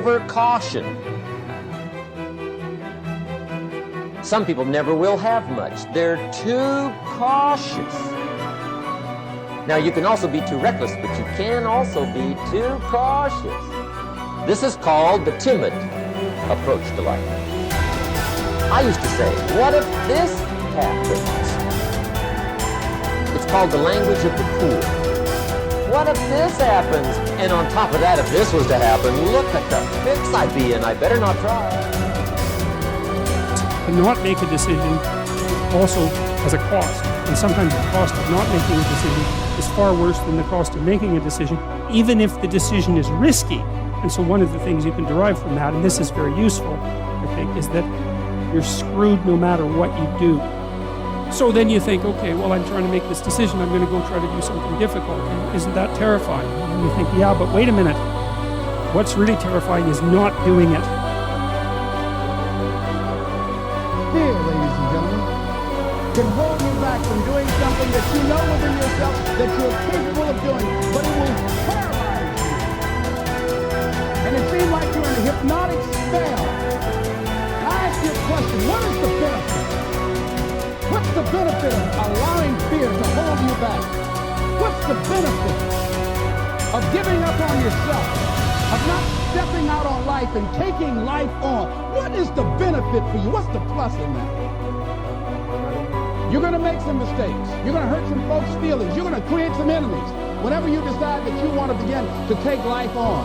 over-caution. Some people never will have much. They're too cautious. Now, you can also be too reckless, but you can also be too cautious. This is called the timid approach to life. I used to say, what if this happens? It's called the language of the poor. What if this happens? And on top of that, if this was to happen, look at the fix I'd be in. I better not try. To not make a decision also has a cost. And sometimes the cost of not making a decision is far worse than the cost of making a decision, even if the decision is risky. And so one of the things you can derive from that, and this is very useful, I think, is that you're screwed no matter what you do. So then you think, okay, well, I'm trying to make this decision. I'm going to go try to do something difficult. Isn't that terrifying? And you think, yeah, but wait a minute. What's really terrifying is not doing it. Fear, ladies and gentlemen, can hold you back from doing something that you know within yourself that you're capable of doing, but it will paralyze you. And it seems like you're in a hypnotic spell. I ask you a question, what is the benefit? What's the benefit of allowing fear to hold you back? What's the benefit of giving up on yourself, of not stepping out on life and taking life on? What is the benefit for you? What's the plus in that? You're going to make some mistakes. You're going to hurt some folks' feelings. You're going to create some enemies whenever you decide that you want to begin to take life on.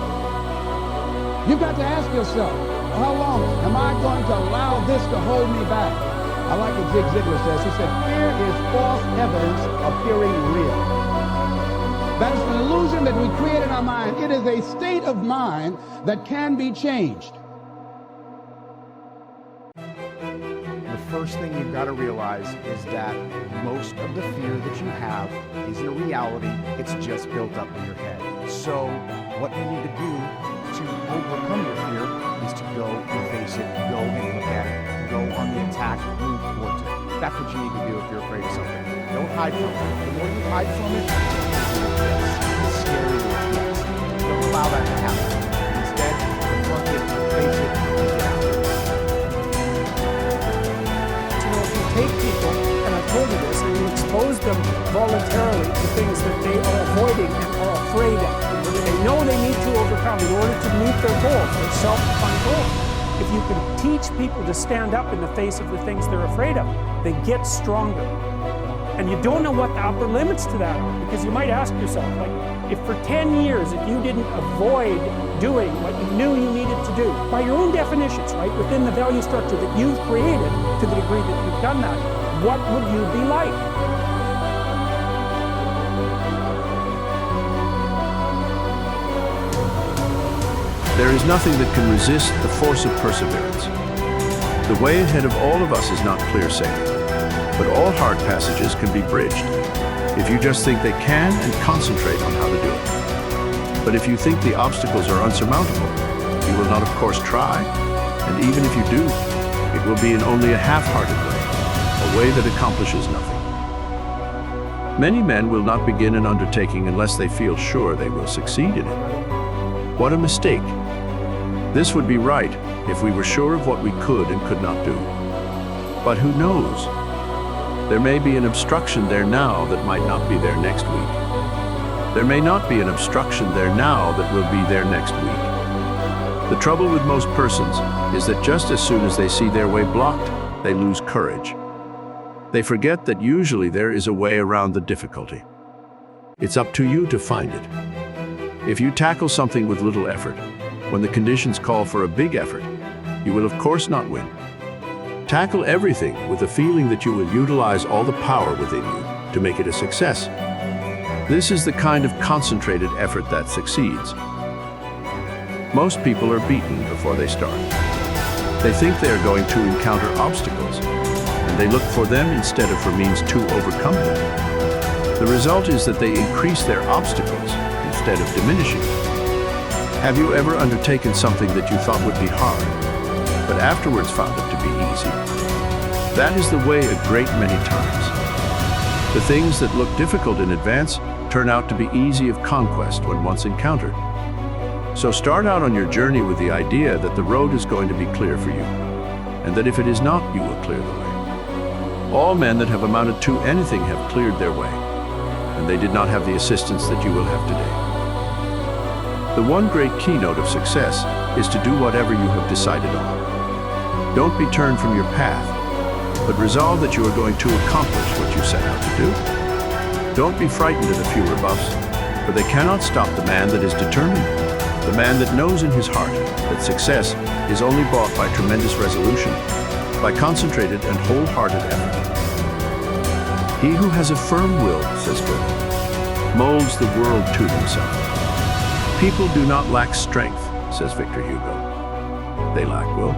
You've got to ask yourself, how long am I going to allow this to hold me back? I like what Zig Ziglar says. He said, fear is false evidence appearing real. That is an illusion that we create in our mind. It is a state of mind that can be changed. The first thing you've got to realize is that most of the fear that you have isn't a reality. It's just built up in your head. So what you need to do to overcome your fear is to go and face it, go and look at it, go on the attack, move towards it. That's what you need to do if you're afraid of something. Don't hide from it. The more you hide from it, the scarier it gets. Don't allow that to happen. Instead, confront it, face it, and get out. You know, if you take people, and I've told you this, and you expose them voluntarily to things that they are avoiding and are afraid of, they know they need to overcome in order to meet their goals, their self-defined goals. If you can teach people to stand up in the face of the things they're afraid of, they get stronger. And you don't know what the upper limits to that are, because you might ask yourself, like, if for 10 years, if you didn't avoid doing what you knew you needed to do, by your own definitions, right, within the value structure that you've created, to the degree that you've done that, what would you be like? There is nothing that can resist the force of perseverance. The way ahead of all of us is not clear sailing, but all hard passages can be bridged if you just think they can and concentrate on how to do it. But if you think the obstacles are unsurmountable, you will not, of course, try, and even if you do, it will be in only a half-hearted way, a way that accomplishes nothing. Many men will not begin an undertaking unless they feel sure they will succeed in it. What a mistake! This would be right if we were sure of what we could and could not do. But who knows? There may be an obstruction there now that might not be there next week. There may not be an obstruction there now that will be there next week. The trouble with most persons is that just as soon as they see their way blocked, they lose courage. They forget that usually there is a way around the difficulty. It's up to you to find it. If you tackle something with little effort, when the conditions call for a big effort, you will of course not win. Tackle everything with the feeling that you will utilize all the power within you to make it a success. This is the kind of concentrated effort that succeeds. Most people are beaten before they start. They think they are going to encounter obstacles, and they look for them instead of for means to overcome them. The result is that they increase their obstacles instead of diminishing them. Have you ever undertaken something that you thought would be hard, but afterwards found it to be easy? That is the way a great many times. The things that look difficult in advance turn out to be easy of conquest when once encountered. So start out on your journey with the idea that the road is going to be clear for you, and that if it is not, you will clear the way. All men that have amounted to anything have cleared their way, and they did not have the assistance that you will have today. The one great keynote of success is to do whatever you have decided on. Don't be turned from your path, but resolve that you are going to accomplish what you set out to do. Don't be frightened of the few rebuffs, for they cannot stop the man that is determined, the man that knows in his heart that success is only bought by tremendous resolution, by concentrated and wholehearted effort. He who has a firm will, says Willink, molds the world to himself. People do not lack strength, says Victor Hugo. They lack will.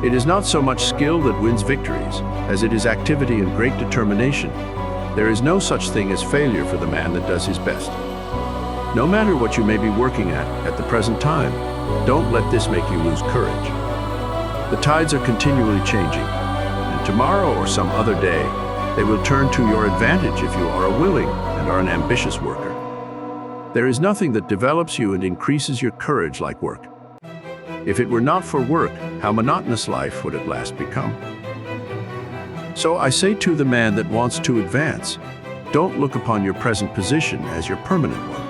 It is not so much skill that wins victories, as it is activity and great determination. There is no such thing as failure for the man that does his best. No matter what you may be working at the present time, don't let this make you lose courage. The tides are continually changing, and tomorrow or some other day, they will turn to your advantage if you are a willing and are an ambitious worker. There is nothing that develops you and increases your courage like work. If it were not for work, how monotonous life would at last become. So I say to the man that wants to advance, don't look upon your present position as your permanent one.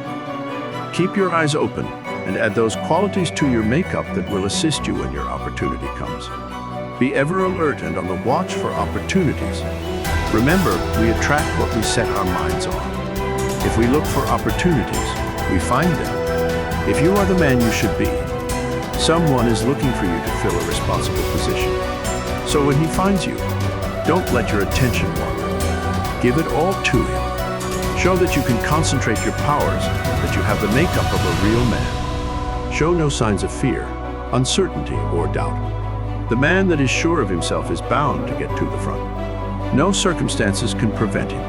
Keep your eyes open and add those qualities to your makeup that will assist you when your opportunity comes. Be ever alert and on the watch for opportunities. Remember, we attract what we set our minds on. If we look for opportunities, we find them. If you are the man you should be, someone is looking for you to fill a responsible position. So when he finds you, don't let your attention wander. Give it all to him. Show that you can concentrate your powers, that you have the makeup of a real man. Show no signs of fear, uncertainty, or doubt. The man that is sure of himself is bound to get to the front. No circumstances can prevent him.